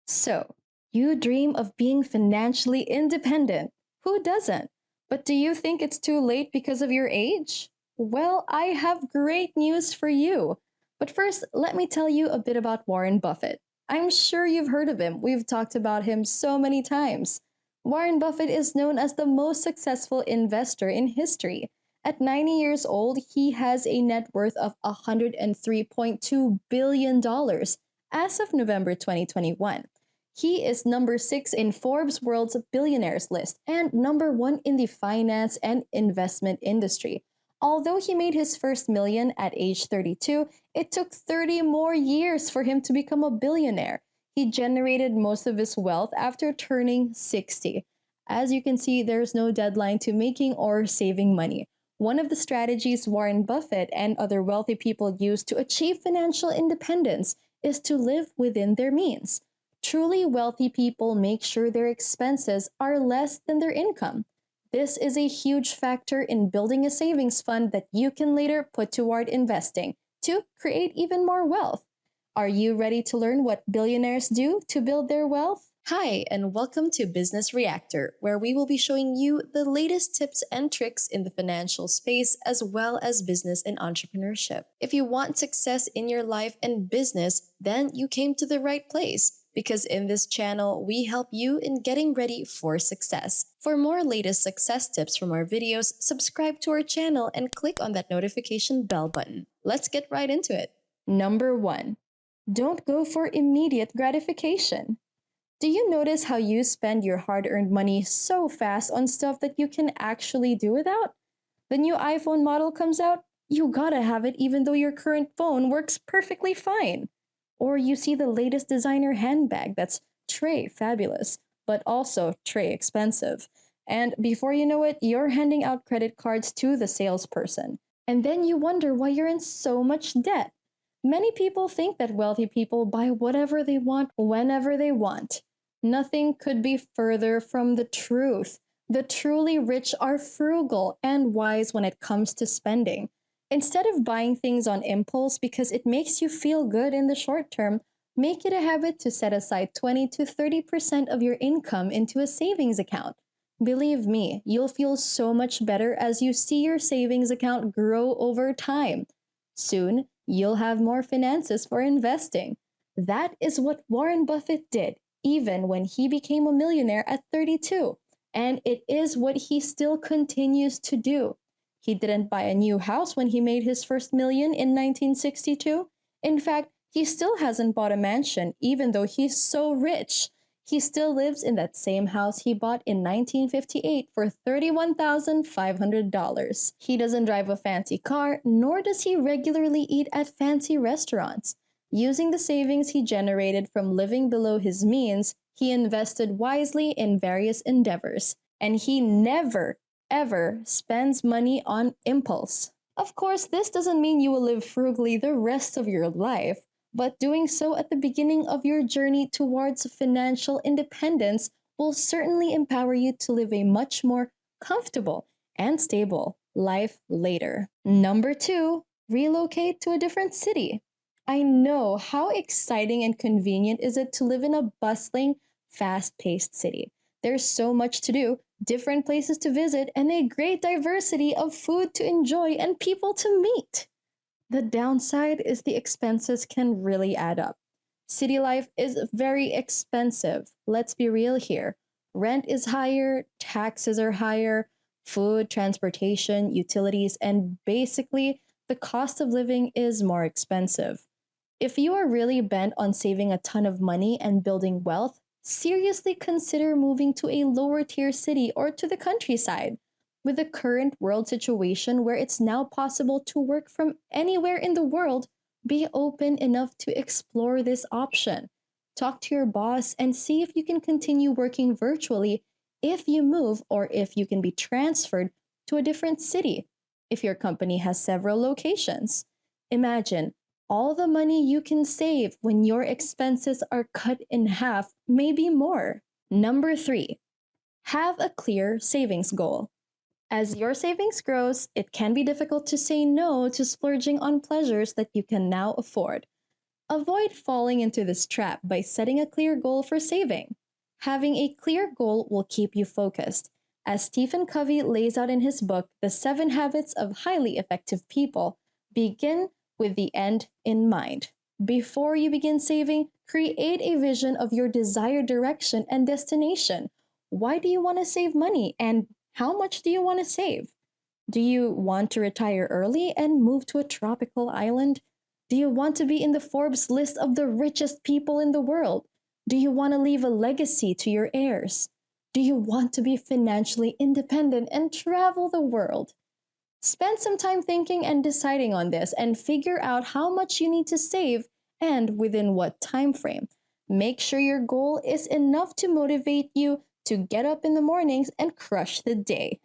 So, you dream of being financially independent. Who doesn't? But do you think it's too late because of your age? Well, I have great news for you. But first, let me tell you a bit about Warren Buffett. I'm sure you've heard of him. We've talked about him so many times. Warren Buffett is known as the most successful investor in history. At 90 years old, he has a net worth of $103.2 billion as of November 2021. He is number 6 in Forbes' World's Billionaires list and number 1 in the finance and investment industry. Although he made his first million at age 32, it took 30 more years for him to become a billionaire. He generated most of his wealth after turning 60. As you can see, there's no deadline to making or saving money. One of the strategies Warren Buffett and other wealthy people use to achieve financial independence is to live within their means. Truly wealthy people make sure their expenses are less than their income. This is a huge factor in building a savings fund that you can later put toward investing to create even more wealth. Are you ready to learn what billionaires do to build their wealth? Hi, and welcome to Business Reactor, where we will be showing you the latest tips and tricks in the financial space as well as business and entrepreneurship. If you want success in your life and business, then you came to the right place because in this channel, we help you in getting ready for success. For more latest success tips from our videos, subscribe to our channel and click on that notification bell button. Let's get right into it. Number 1. Don't go for immediate gratification. Do you notice how you spend your hard-earned money so fast on stuff that you can actually do without? The new iPhone model comes out, you gotta have it even though your current phone works perfectly fine. Or you see the latest designer handbag that's tray fabulous, but also tray expensive. And before you know it, you're handing out credit cards to the salesperson. And then you wonder why you're in so much debt. Many people think that wealthy people buy whatever they want whenever they want. Nothing could be further from the truth. The truly rich are frugal and wise when it comes to spending. Instead of buying things on impulse because it makes you feel good in the short term, make it a habit to set aside 20 to 30% of your income into a savings account. Believe me, you'll feel so much better as you see your savings account grow over time. Soon, you'll have more finances for investing. That is what Warren Buffett did, even when he became a millionaire at 32. And it is what he still continues to do. He didn't buy a new house when he made his first million in 1962. In fact, he still hasn't bought a mansion, even though he's so rich. He still lives in that same house he bought in 1958 for $31,500. He doesn't drive a fancy car, nor does he regularly eat at fancy restaurants. Using the savings he generated from living below his means, he invested wisely in various endeavors. And he never, ever spends money on impulse. Of course, this doesn't mean you will live frugally the rest of your life, but doing so at the beginning of your journey towards financial independence will certainly empower you to live a much more comfortable and stable life later. Number 2, relocate to a different city. I know how exciting and convenient is it to live in a bustling, fast-paced city. There's so much to do, different places to visit, and a great diversity of food to enjoy and people to meet. The downside is the expenses can really add up. City life is very expensive. Let's be real here. Rent is higher, taxes are higher, food, transportation, utilities, and basically the cost of living is more expensive. If you are really bent on saving a ton of money and building wealth, seriously consider moving to a lower tier city or to the countryside. With the current world situation where it's now possible to work from anywhere in the world, be open enough to explore this option. Talk to your boss and see if you can continue working virtually if you move or if you can be transferred to a different city if your company has several locations. Imagine all the money you can save when your expenses are cut in half, maybe more. Number 3, have a clear savings goal. As your savings grows, it can be difficult to say no to splurging on pleasures that you can now afford. Avoid falling into this trap by setting a clear goal for saving. Having a clear goal will keep you focused. As Stephen Covey lays out in his book, The 7 Habits of Highly Effective People, begin with the end in mind. Before you begin saving, create a vision of your desired direction and destination. Why do you want to save money and how much do you want to save? Do you want to retire early and move to a tropical island? Do you want to be in the Forbes list of the richest people in the world? Do you want to leave a legacy to your heirs? Do you want to be financially independent and travel the world? Spend some time thinking and deciding on this and figure out how much you need to save and within what time frame. Make sure your goal is enough to motivate you to get up in the mornings and crush the day.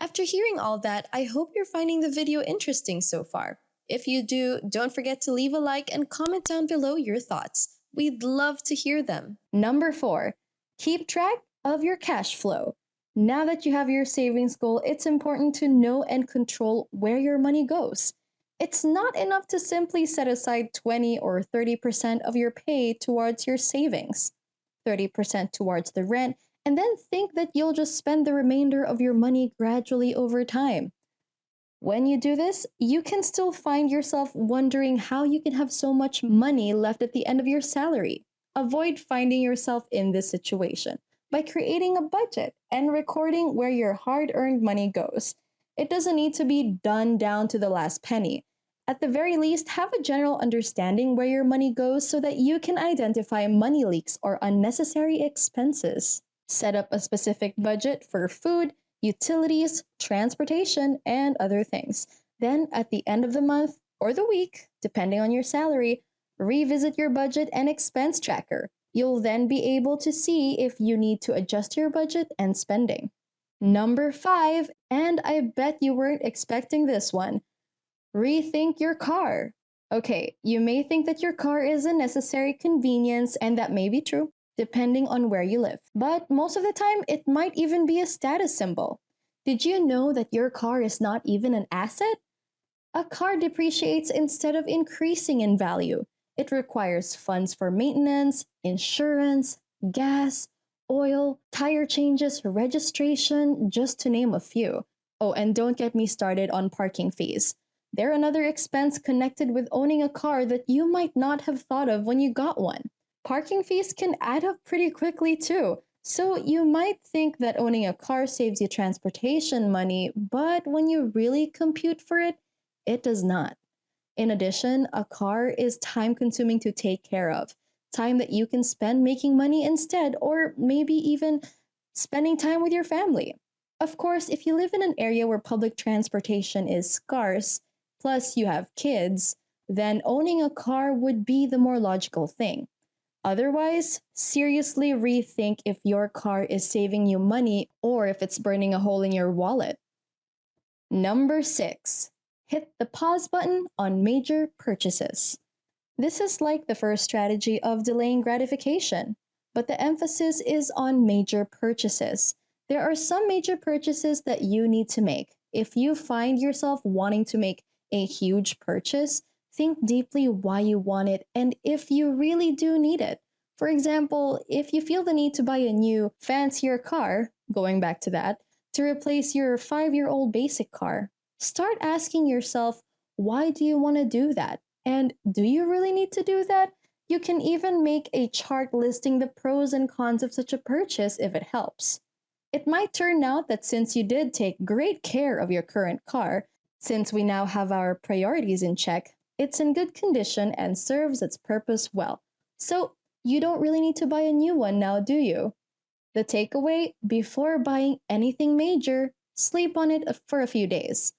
After hearing all that, I hope you're finding the video interesting so far. If you do, don't forget to leave a like and comment down below your thoughts. We'd love to hear them. Number 4, keep track of your cash flow. Now that you have your savings goal, it's important to know and control where your money goes. It's not enough to simply set aside 20 or 30% of your pay towards your savings, 30% towards the rent, and then think that you'll just spend the remainder of your money gradually over time. When you do this, you can still find yourself wondering how you can have so much money left at the end of your salary. Avoid finding yourself in this situation by creating a budget and recording where your hard earned money goes. It doesn't need to be done down to the last penny. At the very least, have a general understanding where your money goes so that you can identify money leaks or unnecessary expenses. Set up a specific budget for food, utilities, transportation, and other things. Then, at the end of the month or the week, depending on your salary, revisit your budget and expense tracker. You'll then be able to see if you need to adjust your budget and spending. Number 5, and I bet you weren't expecting this one, rethink your car. Okay, you may think that your car is a necessary convenience, and that may be true, depending on where you live. But most of the time, it might even be a status symbol. Did you know that your car is not even an asset? A car depreciates instead of increasing in value. It requires funds for maintenance, insurance, gas, oil, tire changes, registration, just to name a few. Oh, and don't get me started on parking fees. They're another expense connected with owning a car that you might not have thought of when you got one. Parking fees can add up pretty quickly too. So you might think that owning a car saves you transportation money, but when you really compute for it, it does not. In addition, a car is time consuming to take care of, time that you can spend making money instead, or maybe even spending time with your family. Of course, if you live in an area where public transportation is scarce, plus you have kids, then owning a car would be the more logical thing. Otherwise, seriously rethink if your car is saving you money or if it's burning a hole in your wallet. Number 6, hit the pause button on major purchases. This is like the first strategy of delaying gratification, but the emphasis is on major purchases. There are some major purchases that you need to make. If you find yourself wanting to make a huge purchase, think deeply why you want it and if you really do need it. For example, if you feel the need to buy a new, fancier car, going back to that, to replace your 5-year-old basic car, start asking yourself, why do you want to do that? And do you really need to do that? You can even make a chart listing the pros and cons of such a purchase if it helps. It might turn out that since you did take great care of your current car, since we now have our priorities in check, it's in good condition and serves its purpose well. So you don't really need to buy a new one now, do you? The takeaway, before buying anything major, sleep on it for a few days.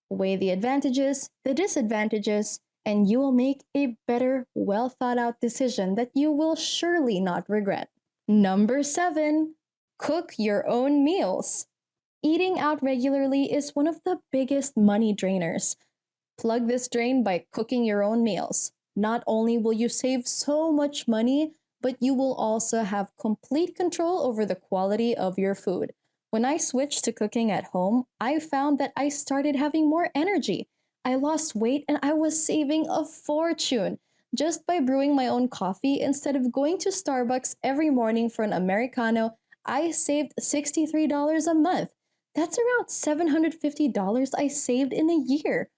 Weigh the advantages, the disadvantages, and you will make a better, well thought out decision that you will surely not regret. Number 7, cook your own meals. Eating out regularly is one of the biggest money drainers. Plug this drain by cooking your own meals. Not only will you save so much money, but you will also have complete control over the quality of your food. When I switched to cooking at home, I found that I started having more energy. I lost weight and I was saving a fortune. Just by brewing my own coffee instead of going to Starbucks every morning for an Americano, I saved $63 a month. That's around $750 I saved in a year.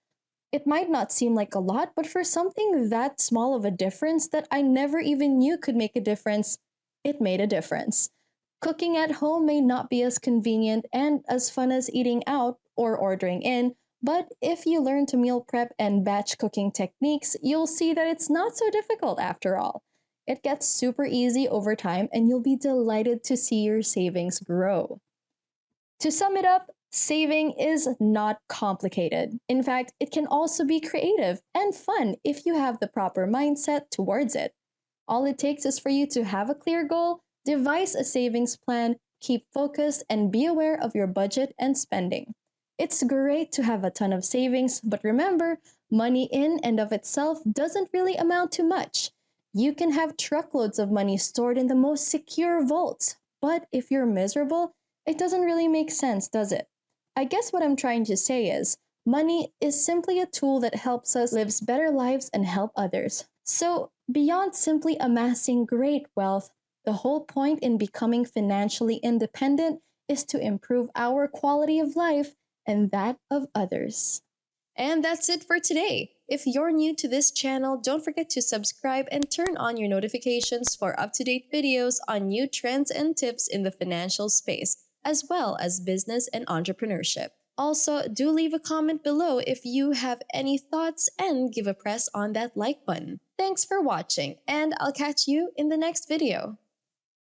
It might not seem like a lot, but for something that small of a difference that I never even knew could make a difference, it made a difference. Cooking at home may not be as convenient and as fun as eating out or ordering in, but if you learn to meal prep and batch cooking techniques, you'll see that it's not so difficult after all. It gets super easy over time, and you'll be delighted to see your savings grow. To sum it up, saving is not complicated. In fact, it can also be creative and fun if you have the proper mindset towards it. All it takes is for you to have a clear goal, devise a savings plan, keep focused, and be aware of your budget and spending. It's great to have a ton of savings, but remember, money in and of itself doesn't really amount to much. You can have truckloads of money stored in the most secure vaults, but if you're miserable, it doesn't really make sense, does it? I guess what I'm trying to say is money is simply a tool that helps us live better lives and help others. So, beyond simply amassing great wealth, the whole point in becoming financially independent is to improve our quality of life and that of others. And that's it for today. If you're new to this channel, don't forget to subscribe and turn on your notifications for up to date videos on new trends and tips in the financial space, as well as business and entrepreneurship. Also, do leave a comment below if you have any thoughts and give a press on that like button. Thanks for watching, and I'll catch you in the next video.